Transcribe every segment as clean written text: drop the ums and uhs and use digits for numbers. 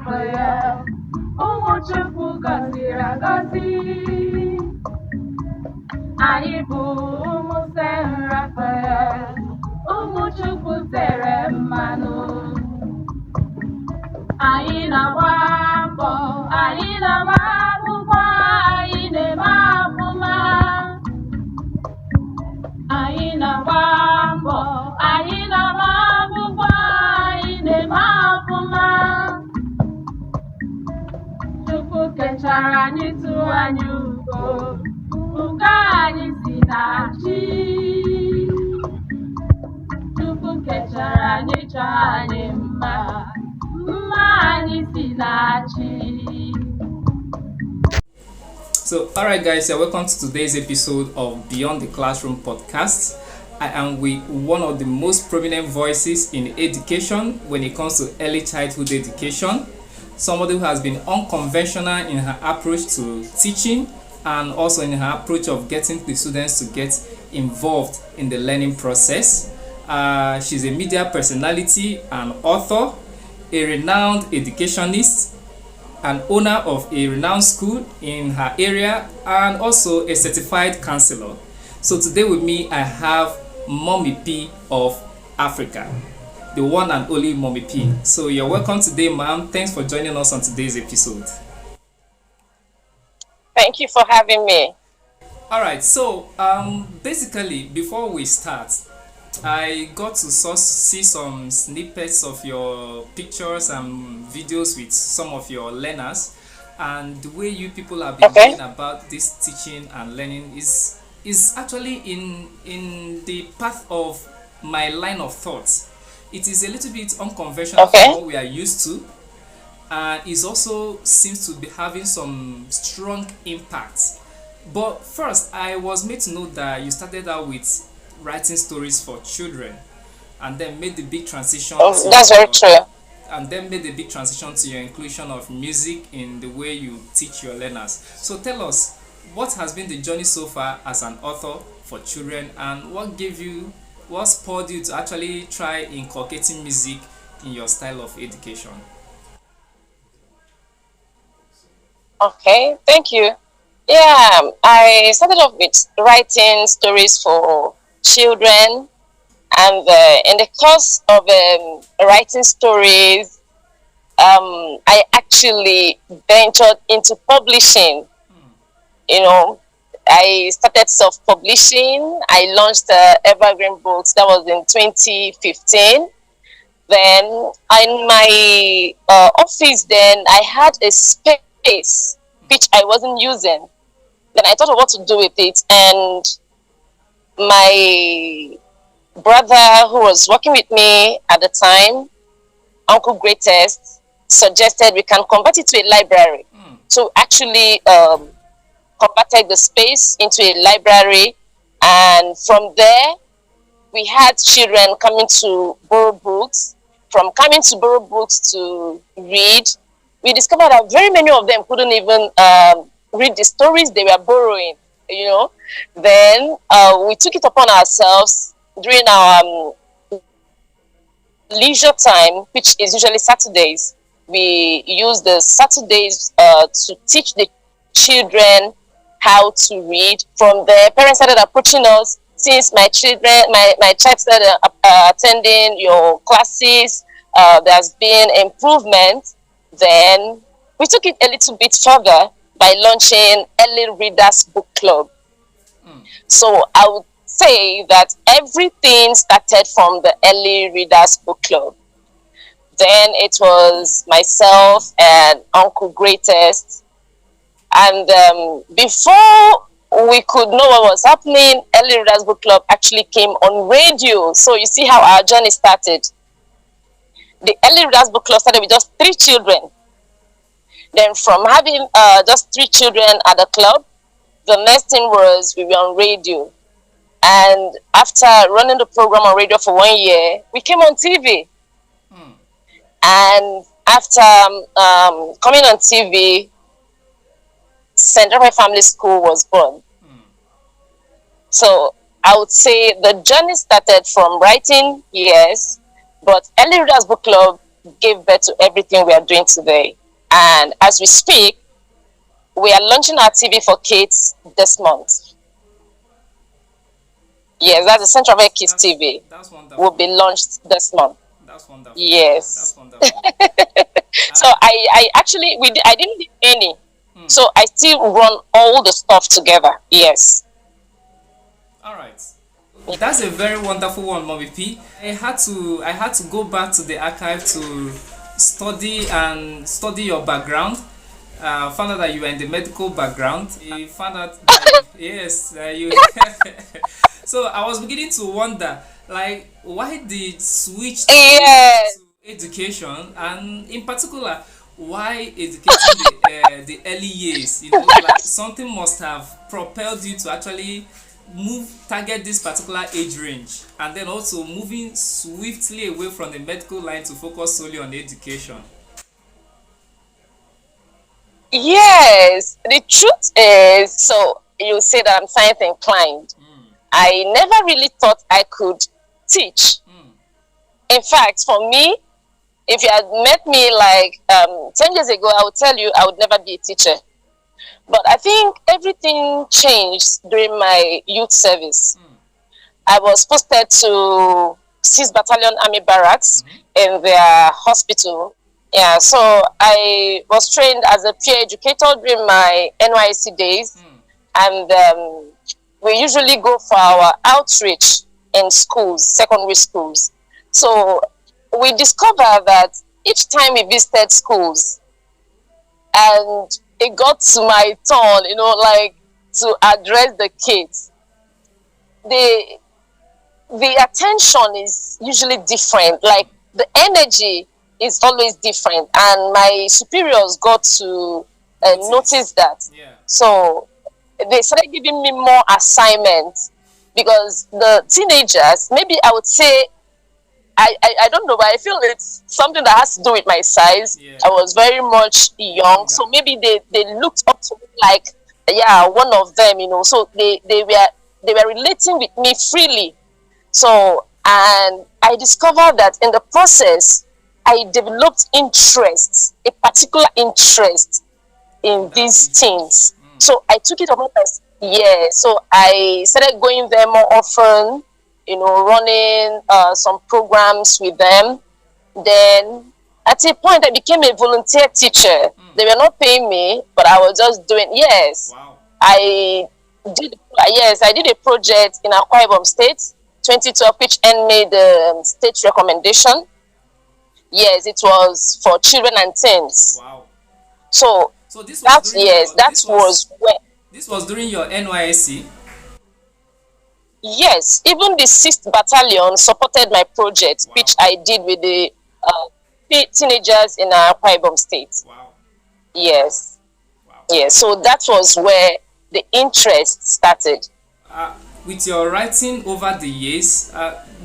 Raphael, ụmụchukwu gọziri agọzi. Anyị bụ ụmụ Saint Raphael, ụmụchukwu tere mmanụ. Anyị na-agba mbọ, anyị na-agba akwụkwọ, anyị na-eme ọfụma. Anyị na-agba mbọ, anyị na-agba akwụkwọ, anyị na-eme ọfụma. Chukwu kechara anyị tụọ anyị ugo, ugo anyị si na chi. Chukwu kechara anyị chọọ anyị mma, mma anyị si na chi. So, alright guys, welcome to today's episode of Beyond the Classroom podcast. I am with one of the most prominent voices in education when it comes to early childhood education. Somebody who has been unconventional in her approach to teaching and also in her approach of getting the students to get involved in the learning process. She's a media personality, an author, a renowned educationist, an owner of a renowned school in her area, and also a certified counselor. So today with me I have MommyPee of Africa, the one and only MommyPee. So you're welcome today, ma'am. Thanks for joining us on today's episode. Thank you for having me. All right, so basically before we start, I got to see some snippets of your pictures and videos with some of your learners, and the way you people have been going about this teaching and learning is actually in the path of my line of thought. It is a little bit unconventional from what we are used to, and it also seems to be having some strong impact. But first, I was made to know that you started out with writing stories for children, and then made the big transition. That's very true. And then made the big transition to your inclusion of music in the way you teach your learners. So tell us, what has been the journey so far as an author for children, and what spurred you to actually try inculcating music in your style of education? Okay, thank you. Yeah, I started off with writing stories for children, and in the course of writing stories, I actually ventured into publishing. You know, I started self-publishing. I launched Evergreen Books. That was in 2015. Then in my office, then I had a space which I wasn't using. Then I thought of what to do with it, and my brother who was working with me at the time, Uncle Greatest, suggested we can convert it to a library. So actually converted the space into a library, and from there we had children coming to borrow books. From coming to borrow books to read, we discovered that very many of them couldn't even read the stories they were borrowing, you know. Then we took it upon ourselves during our leisure time, which is usually Saturdays. We use the Saturdays to teach the children how to read. From there, parents started approaching us. Since my child started attending your classes, there's been improvement. Then we took it a little bit further by launching Early Readers Book Club. So I would say that everything started from the Early Readers Book Club. Then it was myself and Uncle Greatest. And before we could know what was happening, Early Readers Book Club actually came on radio. So you see how our journey started. The Early Readers Book Club started with just 3 children. Then from having just 3 children at the club, the next thing was we were on radio. And after running the program on radio for 1 year, we came on TV. And after coming on TV, St. Raphael Family School was born. So I would say the journey started from writing, yes, but Early Readers Book Club gave birth to everything we are doing today. And as we speak, we are launching our TV for kids this month. Yes, that's the Central Valley Kids TV. That's Will wonderful. be launched this month. That's wonderful. That's Yes. wonderful. So I actually I didn't leave any. Hmm. So I still run all the stuff together. Yes. All right. That's a very wonderful one, MommyPee. I had to go back to the archive to study your background. Found out that you were in the medical background. I found out that yes, you. So I was beginning to wonder, like, why the switch Yes. to education, and in particular, why educating the early years? Like something must have propelled you to actually target this particular age range, and then also moving swiftly away from the medical line to focus solely on education. Yes. The truth is, so you say that I'm science inclined. I never really thought I could teach. In fact, for me, if you had met me like 10 years ago, I would tell you I would never be a teacher. But I think everything changed during my youth service. I was posted to 6th Battalion Army Barracks in their hospital. Yeah, so I was trained as a peer educator during my NYC days. And we usually go for our outreach in schools, secondary schools. So we discovered that each time we visited schools, and it got to my turn, like to address the kids, the attention is usually different. Like the energy is always different, and my superiors got to notice that. Yeah. So they started giving me more assignments, because the teenagers, maybe I would say, I don't know, but I feel it's something that has to do with my size. Yeah. I was very much young, so maybe they looked up to me like, yeah, one of them, so they were relating with me freely. So, and I discovered that in the process, I developed interest, a particular interest in these things. So I took it upon myself. Yeah, so I started going there more often, running some programs with them. Then at a point, I became a volunteer teacher. They were not paying me, but I was just doing. Yes, Wow. I did. Yes, I did a project in Akwa Ibom State, 2012, which made the state recommendation. Yes, it was for children and teens. Wow. So So this was that's during yes, that was when. this was during your NYSC. Yes, even the 6th Battalion supported my project, Wow. which I did with the teenagers in Akwa Ibom State. Wow. Yes, Wow. yes. So that was where the interest started. With your writing over the years,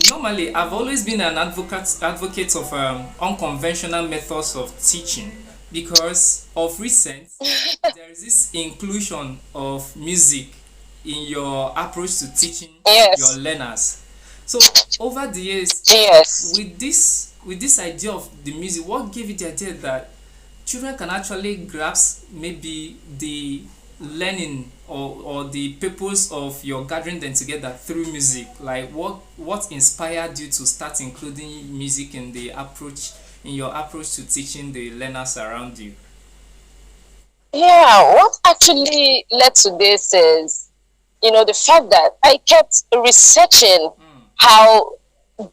normally I've always been an advocate of unconventional methods of teaching, because of recent there is this inclusion of music in your approach to teaching Yes. your learners. So over the years, Yes, with this idea of the music, what gave you the idea that children can actually grasp maybe the learning or the purpose of your gathering them together through music? Like what inspired you to start including music in your approach to teaching the learners around you? yeah. What actually led to this is, the fact that I kept researching how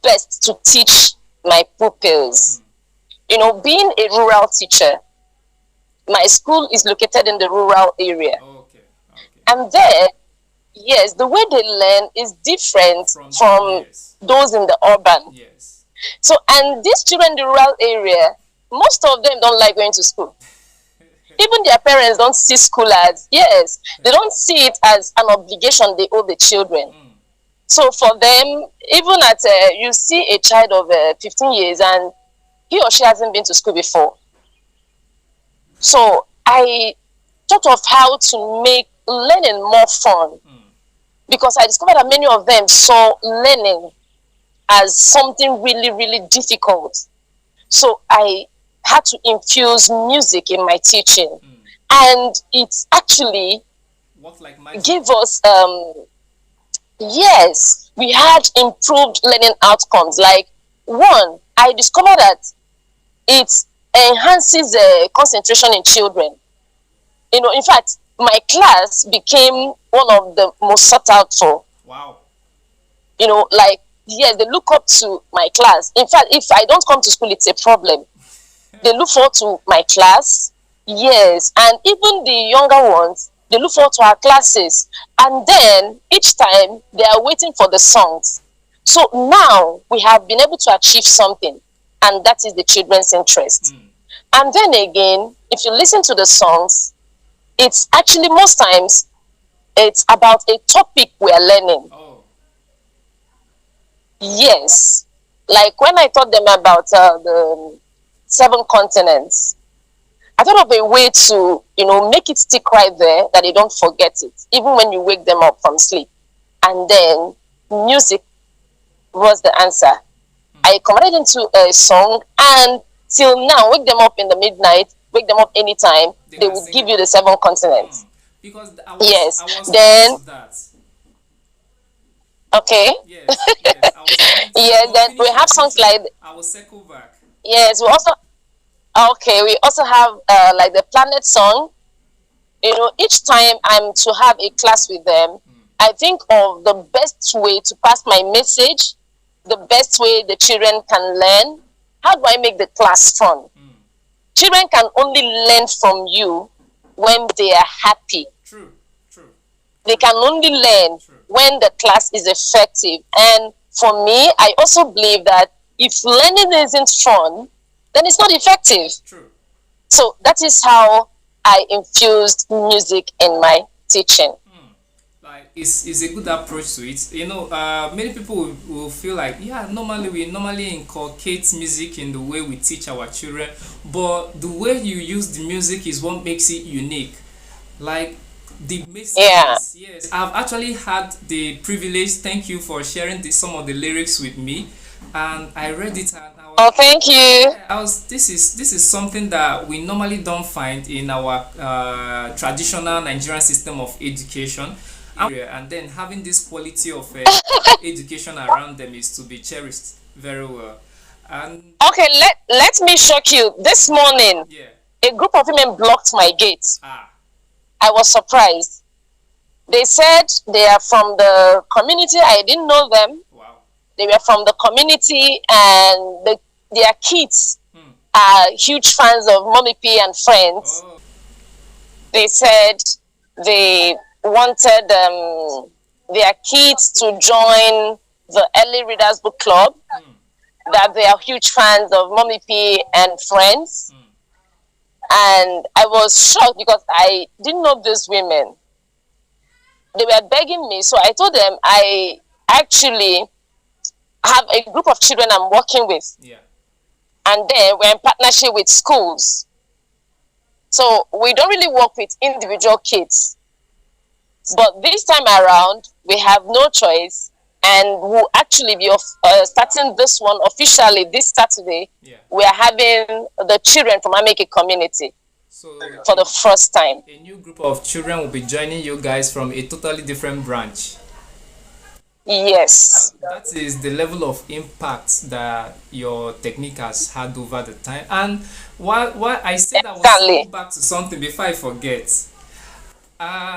best to teach my pupils. Being a rural teacher, my school is located in the rural area. Okay. And there, yes, the way they learn is different from Yes. those in the urban. Yes. So, and these children in the rural area, most of them don't like going to school. Even their parents don't see school as, yes, they don't see it as an obligation they owe the children. So for them, even at, you see a child of 15 years and he or she hasn't been to school before. So I thought of how to make learning more fun, because I discovered that many of them saw learning as something really, really difficult. So I had to infuse music in my teaching. And it actually What like magic? gave us, yes, we had improved learning outcomes. Like, one, I discovered that it enhances concentration in children. In fact, my class became one of the most sought out for. Wow. Like, yes, they look up to my class. In fact, if I don't come to school, it's a problem. They look forward to my class. Yes, and even the younger ones, they look forward to our classes. And then each time they are waiting for the songs. So now we have been able to achieve something, and that is the children's interest. And then again, if you listen to the songs, it's actually most times it's about a topic we are learning. Oh. Yes, like when I taught them about the 7 continents, I thought of a way to, make it stick right there that they don't forget it, even when you wake them up from sleep. And then music was the answer. I converted into a song, and till now, wake them up in the midnight, wake them up anytime, they will give you the 7 continents. Because Yes. I was Then, that. okay. Yes, I was Yes, then we have songs like, I will circle back. yes, we also have like the planet song. Each time I'm to have a class with them, I think of the best way to pass my message, the best way the children can learn. How do I make the class fun? Children can only learn from you when they are happy. True. They can only learn when the class is effective. And for me, I also believe that if learning isn't fun, then it's not effective. True. So that is how I infused music in my teaching. Like it's a good approach to it. Many people will feel like, yeah, we normally inculcate music in the way we teach our children, but the way you use the music is what makes it unique. Like the messages. Yeah. Yes, I've actually had the privilege. Thank you for sharing some of the lyrics with me, and I read it and I was, Oh, thank you. this is something that we normally don't find in our traditional Nigerian system of education. And then having this quality of education around them is to be cherished very well. And Okay, let me shock you. This morning, yeah, a group of women blocked my gate. ah, I was surprised. They said they are from the community. I didn't know them. wow, They were from the community, and their kids are huge fans of MommyPee and Friends. oh, They said they wanted their kids to join the early readers book club, that they are huge fans of MommyPee and Friends. And I was shocked because I didn't know these women. They were begging me, so I told them I actually have a group of children I'm working with, yeah, and then we're in partnership with schools. So we don't really work with individual kids. But this time around, we have no choice, and we'll actually be starting this one officially this Saturday. yeah. We are having the children from Ameke community So for the first time. a new group of children will be joining you guys from a totally different branch. Yes. That is the level of impact that your technique has had over the time. And while I said I will Exactly. go back to something before I forget.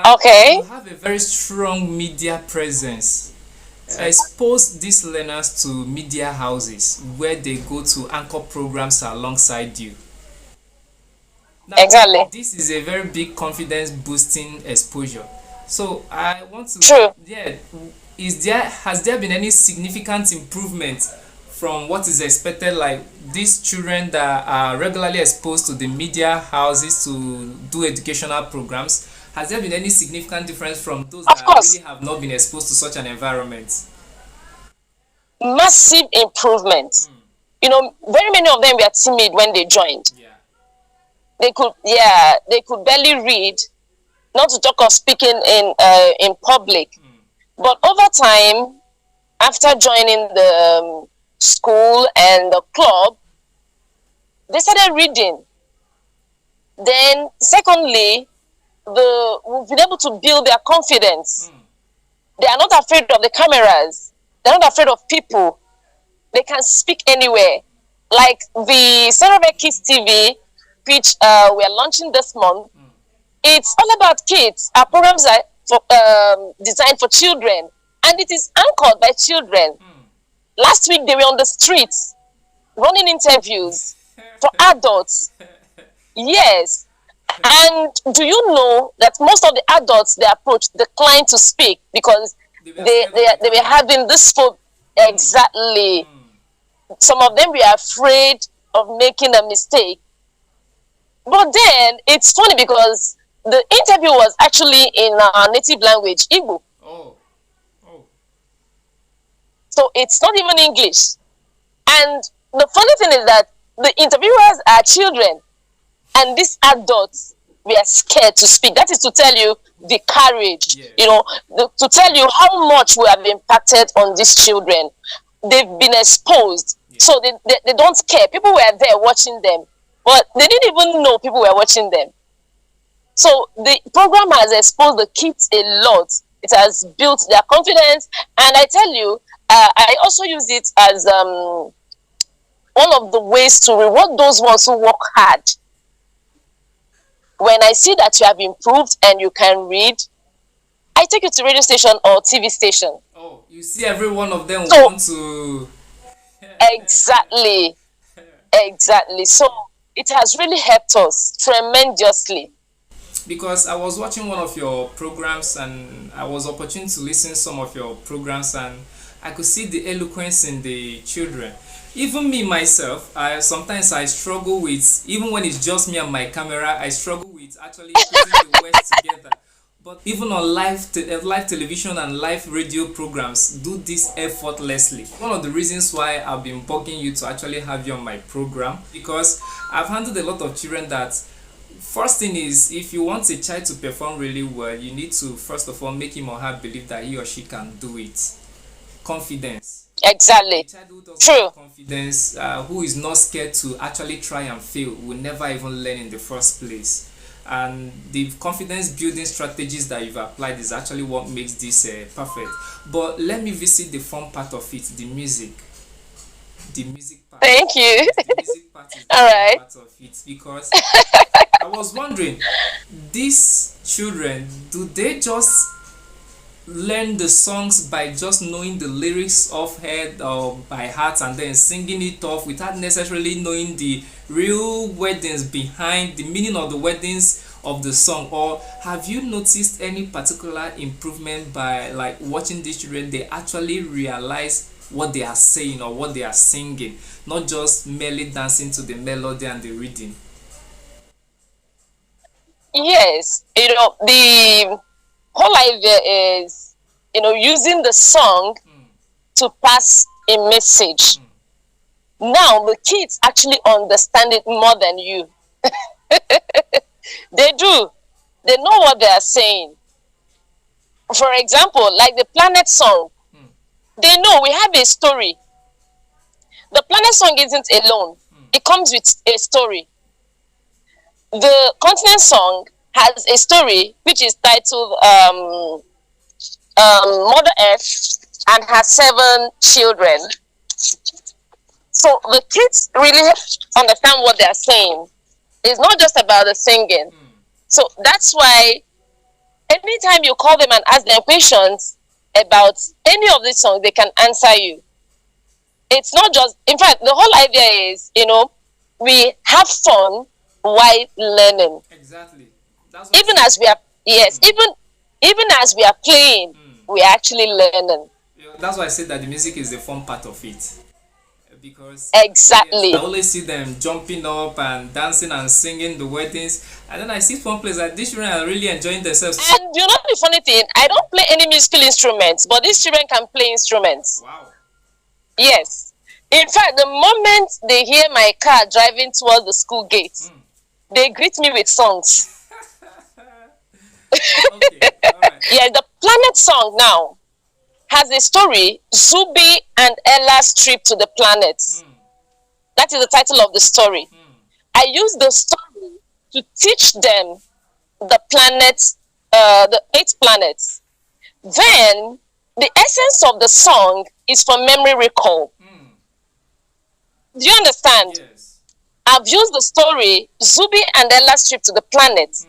Okay. You have a very strong media presence. Expose these learners to media houses where they go to anchor programs alongside you. Now, Exactly. this is a very big confidence boosting exposure. So I want to, True. yeah, has there been any significant improvement from what is expected, like these children that are regularly exposed to the media houses to do educational programs? Has there been any significant difference from those Of that course. really have not been exposed to such an environment? Massive improvement. Very many of them were timid when they joined. Yeah. They could barely read, not to talk of speaking in public. But over time, after joining the school and the club, They started reading. Then, secondly, we've been able to build their confidence. They are not afraid of the cameras. They're not afraid of people. They can speak anywhere. Like the Cerebral Kids TV, which we are launching this month. It's all about kids. Our programs are designed for children, and it is anchored by children. Last week, they were on the streets running interviews for adults. Yes. And do you know that most of the adults they approach decline to speak because they were having this phobia? Exactly. Some of them were afraid of making a mistake. But then it's funny because the interview was actually in our native language, Igbo. Oh. So it's not even English. And the funny thing is that the interviewers are children. And these adults were scared to speak. That is to tell you the courage, to tell you how much we have impacted on these children. They've been exposed. So they don't care. People were there watching them. But they didn't even know people were watching them. So the program has exposed the kids a lot. It has built their confidence. And I tell you, I also use it as one of the ways to reward those ones who work hard. When I see that you have improved and you can read, I take you to radio station or TV station. Oh, you see every one of them want to... Exactly. So it has really helped us tremendously. Because I was watching one of your programs and I was opportune to listen to some of your programs and I could see the eloquence in the children. Even me myself, sometimes I struggle with, even when it's just me and my camera, I struggle with actually putting the words together. But even on live television and live radio programs, do this effortlessly. One of the reasons why I've been bugging you to actually have you on my program, because I've handled a lot of children that, first thing is, if you want a child to perform really well, you need to first of all make him or her believe that he or she can do it. Confidence. Exactly. A child who doesn't True. have confidence, who is not scared to actually try and fail, will never even learn in the first place. And the confidence building strategies that you've applied is actually what makes this perfect. But let me visit the fun part of it, the music. The music part. Thank you. The music part is the All fun right. part of it, because I was wondering, these children, do they just learn the songs by just knowing the lyrics off head or by heart and then singing it off without necessarily knowing the real wordings behind the meaning of the wordings of the song? Or have you noticed any particular improvement by like watching these children? They actually realize what they are saying or what they are singing, not just merely dancing to the melody and the rhythm. Yes, the whole idea is, using the song to pass a message. Now the kids actually understand it more than you. They do. They know what they are saying. For example, like the Planet song, they know we have a story. The Planet song isn't alone. It comes with a story. The Continent song has a story which is titled Mother Earth and her 7 children. So the kids really understand what they are saying. It's not just about the singing. So that's why anytime you call them and ask them questions about any of these songs, they can answer you. It's not just, in fact, the whole idea is, we have fun while learning. Exactly. Even as we are, yes, even as we are playing, we are actually learning. That's why I said that the music is the fun part of it. Because exactly, yes, I always see them jumping up and dancing and singing the weddings, and then I see one place that these children are really enjoying themselves. And the funny thing, I don't play any musical instruments, but these children can play instruments. Wow. Yes. In fact, the moment they hear my car driving towards the school gate, they greet me with songs. Okay. All right. Yeah, the Planet song now has a story, Zubi and Ella's trip to the planet. That is the title of the story. I use the story to teach them the planets, the 8 planets. Then the essence of the song is for memory recall. Do you understand? Yes. I've used the story Zubi and Ella's trip to the planet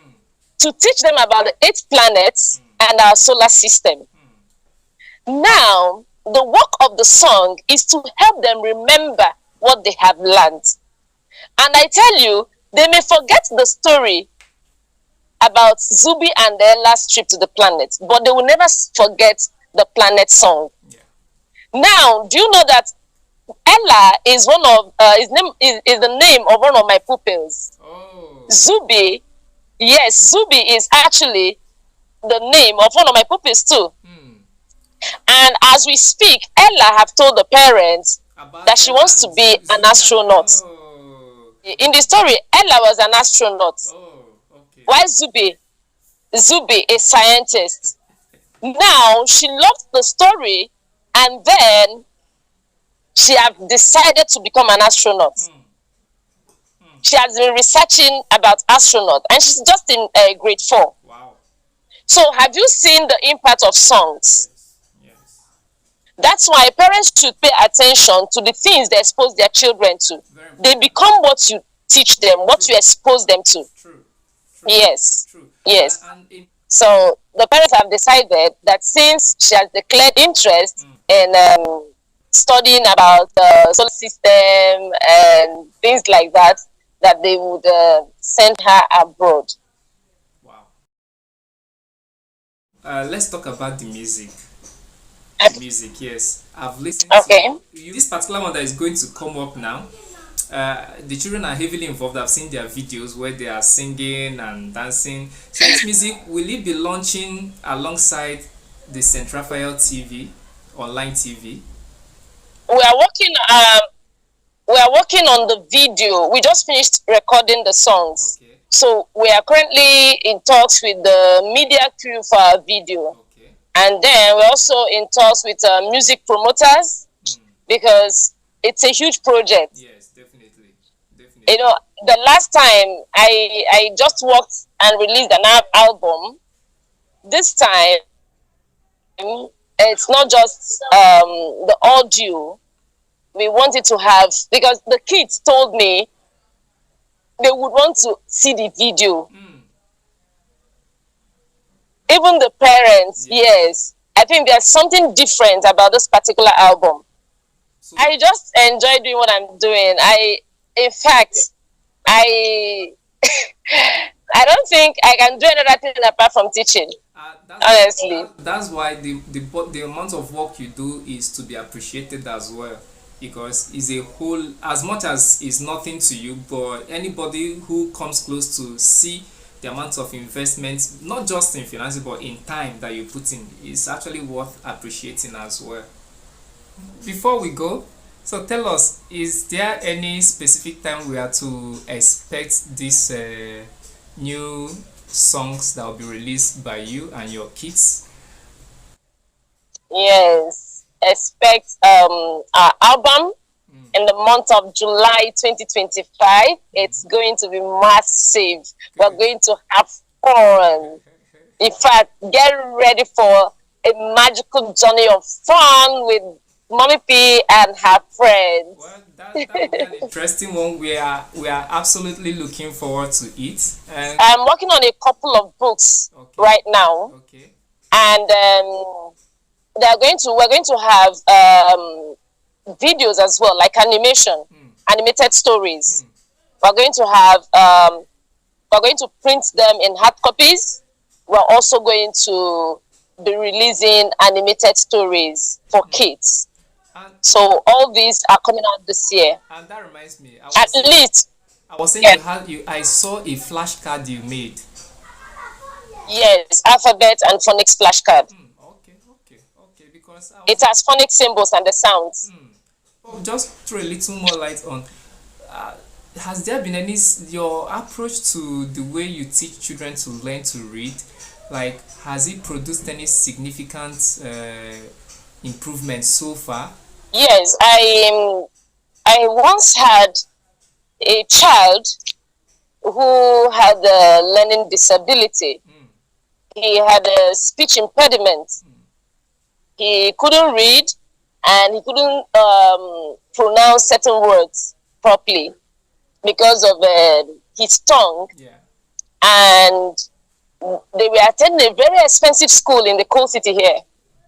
to teach them about the 8 planets and our solar system. Now, the work of the song is to help them remember what they have learned. And I tell you, they may forget the story about Zubi and Ella's trip to the planet, but they will never forget the planet song. Yeah. Now, do you know that Ella is one of his name is the name of one of my pupils. Oh. Zubi, yes, Zubi is actually the name of one of my pupils too. And as we speak, Ella have told the parents that she wants to be an astronaut. Oh. In the story, Ella was an astronaut. Oh, okay. Why Zubi? Zubi is scientist. Now she loved the story, and then she have decided to become an astronaut. She has been researching about astronaut, and she's just in grade 4. Wow. So have you seen the impact of songs? Yes. That's why parents should pay attention to the things they expose their children to. They become what you teach them, what you expose them to. True. Yes. True. Yes. And So the parents have decided that since she has declared interest in studying about the solar system and things like that, that they would send her abroad. Wow. Let's talk about the music. Music, yes. I've listened to this particular one that is going to come up now. The children are heavily involved. I've seen their videos where they are singing and dancing. So this music, will it be launching alongside the Central Fire TV, online TV? We are working on the video. We just finished recording the songs. Okay. So we are currently in talks with the media crew for our video. Okay. And then we're also in talks with music promoters because it's a huge project. Yes, definitely. You know, the last time I just worked and released an album. This time, it's not just the audio. We wanted to have, because the kids told me they would want to see the video. Even the parents, yes. I think there's something different about this particular album. So, I just enjoy doing what I'm doing. In fact, I don't think I can do another thing apart from teaching. Honestly. That's why the amount of work you do is to be appreciated as well. Because it's a whole, as much as it's nothing to you, but anybody who comes close to see the amount of investment, not just in finances but in time that you put in, is actually worth appreciating as well. Before we go, so tell us, is there any specific time we are to expect these new songs that will be released by you and your kids? Yes. Expect our album in the month of July 2025. It's going to be massive. We're going to have fun. In fact, get ready for a magical journey of fun with MommyPee and her friends. Well, that will be an interesting one. We are absolutely looking forward to it. And I'm working on a couple of books right now. Okay. And we're going to have videos as well, like animated stories. We're going to print them in hard copies. We're also going to be releasing animated stories for kids. So all these are coming out this year. And that reminds me, I was saying I saw a flashcard you made. Yes, alphabet and phonics flashcard. Okay, because it has phonics symbols and the sounds. Just throw a little more light on. Has there been your approach to the way you teach children to learn to read? Like, has it produced any significant improvement so far? Yes, I once had a child who had a learning disability. He had a speech impediment. He couldn't read and he couldn't pronounce certain words properly because of his tongue. Yeah. And they were attending a very expensive school in the coal city here.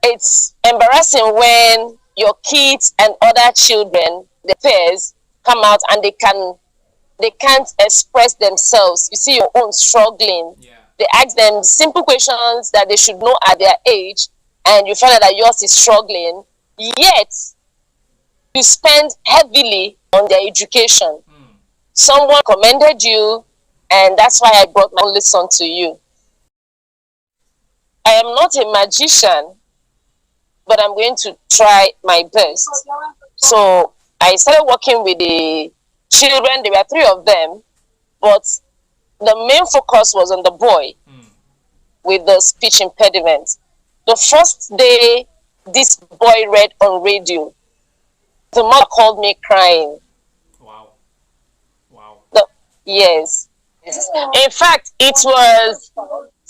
It's embarrassing when your kids and other children, the peers, come out and they can't express themselves. You see your own struggling. Yeah. They ask them simple questions that they should know at their age, and you find out that yours is struggling. Yet, you spend heavily on their education. Someone commended you, and that's why I brought my only son to you. I am not a magician, but I'm going to try my best. So I started working with the children. There were 3 of them, but the main focus was on the boy with the speech impediment. The first day this boy read on radio, the mother called me crying. Wow. Wow. Yes. In fact, it was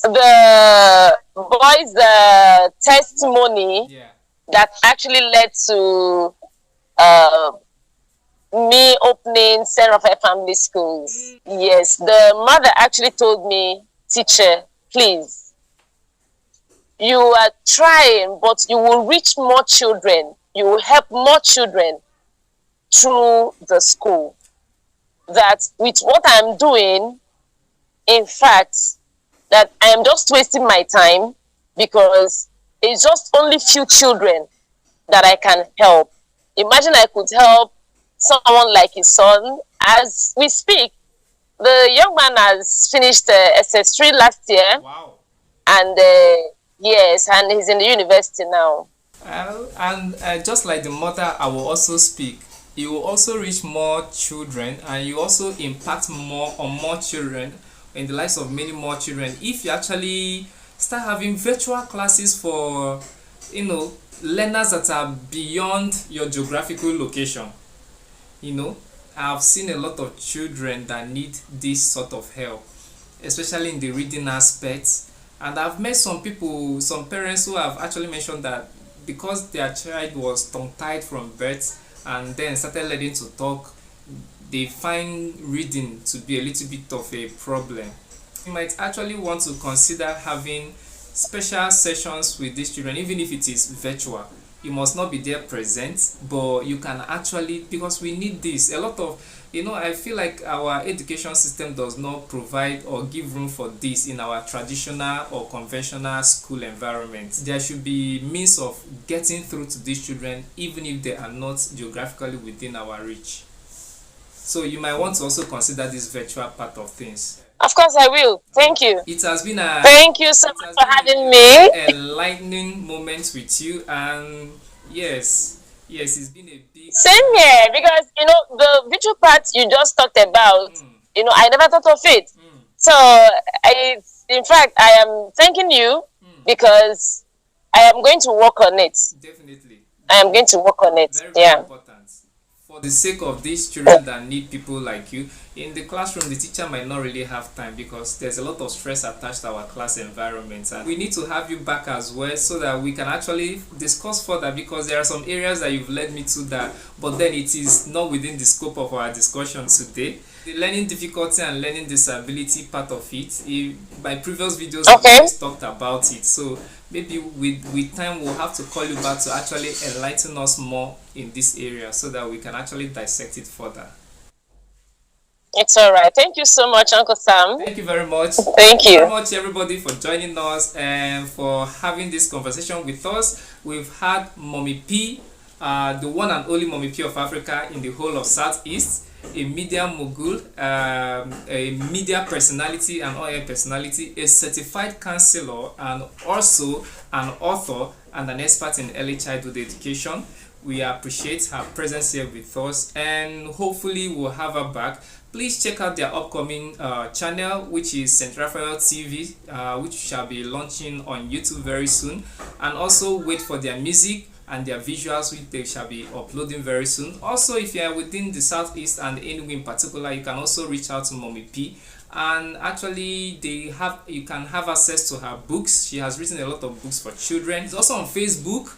the boy's testimony that actually led to me opening St. Raphael Family Schools. Yes, the mother actually told me, teacher, please, you are trying, but you will reach more children. You will help more children through the school. That with what I'm doing, in fact, that I am just wasting my time because it's just only few children that I can help. Imagine I could help someone like his son. As we speak, the young man has finished SS3 last year. Wow. And yes, and he's in the university now. And just like the mother, I will also speak. You will also reach more children, and you also impact more on more children in the lives of many more children if you actually start having virtual classes for learners that are beyond your geographical location. I've seen a lot of children that need this sort of help, especially in the reading aspect. And I've met some parents who have actually mentioned that because their child was tongue-tied from birth and then started learning to talk, they find reading to be a little bit of a problem. You might actually want to consider having special sessions with these children, even if it is virtual. You must not be there present, but you can actually, because we need this. A lot of, I feel like our education system does not provide or give room for this in our traditional or conventional school environment. There should be means of getting through to these children, even if they are not geographically within our reach. So you might want to also consider this virtual part of things. Of course I will. Thank you. It has been thank you so much for having me. Enlightening moment with you, and yes, it's been a big. Same here, because the visual part you just talked about. I never thought of it. So in fact, I am thanking you because I am going to work on it. Definitely. I am going to work on it. Very, very important. For the sake of these children that need people like you in the classroom, the teacher might not really have time because there's a lot of stress attached to our class environment, and we need to have you back as well so that we can actually discuss further, because there are some areas that you've led me to that, but then it is not within the scope of our discussion today. The learning difficulty and learning disability part of it, my previous videos I've talked about it, so maybe with time we'll have to call you back to actually enlighten us more in this area so that we can actually dissect it further. It's all right. Thank you so much, Uncle Sam. Thank you very much. Thank you very much, everybody, for joining us and for having this conversation with us. We've had MommyPee, the one and only MommyPee of Africa in the whole of Southeast, a media mogul, a media personality and on-air personality, a certified counselor, and also an author and an expert in early childhood education. We appreciate her presence here with us, and hopefully we'll have her back. Please check out their upcoming channel, which is St. Raphael TV, which shall be launching on YouTube very soon, and also wait for their music. and their visuals, which they shall be uploading very soon. Also, if you are within the southeast and anywhere in particular, you can also reach out to MommyPee, and actually you can have access to her books. She has written a lot of books for children. It's also on Facebook.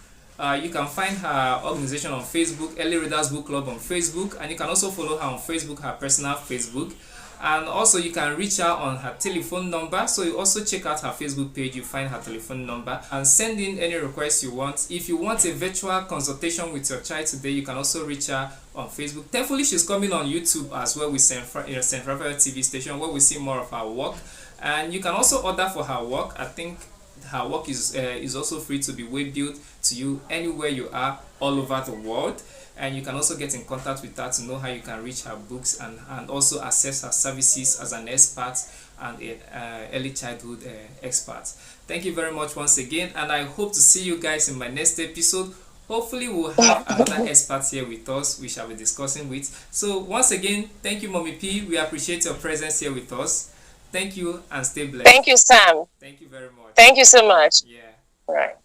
You can find her organization on Facebook, Early Readers Book Club on Facebook, and you can also follow her on Facebook, her personal Facebook. And also you can reach her on her telephone number. So you also check out her Facebook page, you find her telephone number, and send in any requests you want. If you want a virtual consultation with your child today, you can also reach her on Facebook. Thankfully, she's coming on YouTube as well with St. Raphael TV station, where we see more of her work. And you can also order for her work. I think her work is also free to be waybuilt to you anywhere you are all over the world. And you can also get in contact with her to know how you can reach her books and also access her services as an expert and an early childhood expert. Thank you very much once again, and I hope to see you guys in my next episode. Hopefully we'll have another expert here with us we shall be discussing with. So once again, thank you, MommyPee. We appreciate your presence here with us. Thank you and stay blessed. Thank you, Sam. Thank you very much. Thank you so much. Yeah. Right.